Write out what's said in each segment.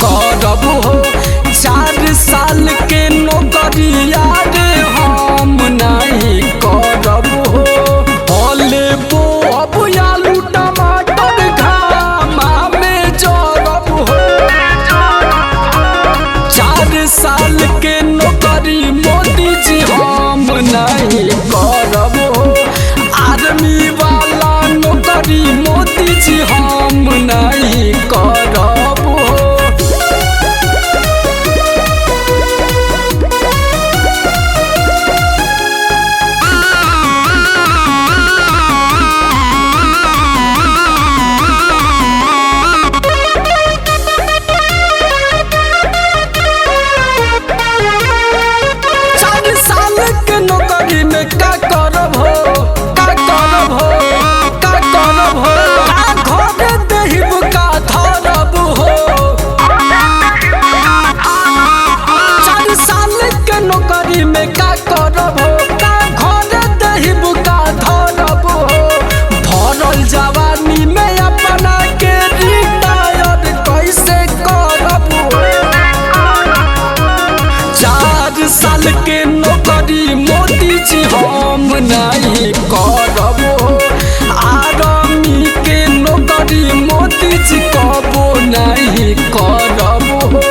करब हो। 4 साल के नौकरी यार हम नहीं करब हो। भले बो अब आलू टमाटर घामा में जरब हो। 4 साल के नौकरी मोदी जी हम नहीं करब हो। आर्मी वाला नौकरी मोदी जी हम नहीं करब हो। नौकरी में का करब हो, का करब हो, का करब हो। घर देहिब का धरब हो। 4 साल के नौकरी में का करब हो, का घर देहिब का धरब हो। भरल जवानी में अपना के रिटायर कैसे करब हो। 4 साल के नौकरी मोदी जी हम नहीं करब हो। आर्मी के नौकरी मोदी जी कबो नहीं करब हो।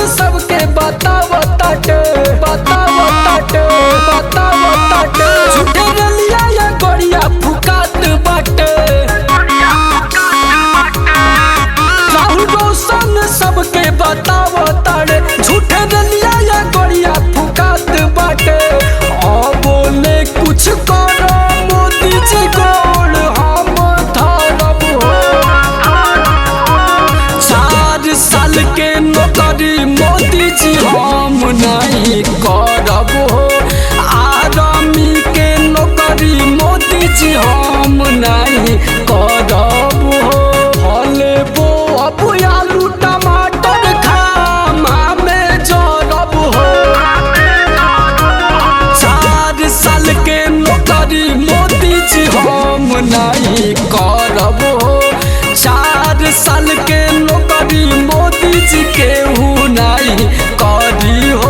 सबके बतावताटे झूठे रलिया या गड़िया फुकात बाटे। राहुल रोशन सबके बतावताटे झूठे रलिया या गड़िया फुकात बाटे। बोले कुछ करो मोदी जी गोड़ हम धरब हो। 4 साल के नौकरी मोदी जी हम नहीं करब हो। आर्मी के नौकरी मोदी जी हम नहीं करब हो। भले बो अब आलू टमाटर घामा में जरब हो। 4 साल के नौकरी मोदी जी हम नहीं करब हो। 4 साल के नौकरी मोदी जी केहू नहीं करी हो।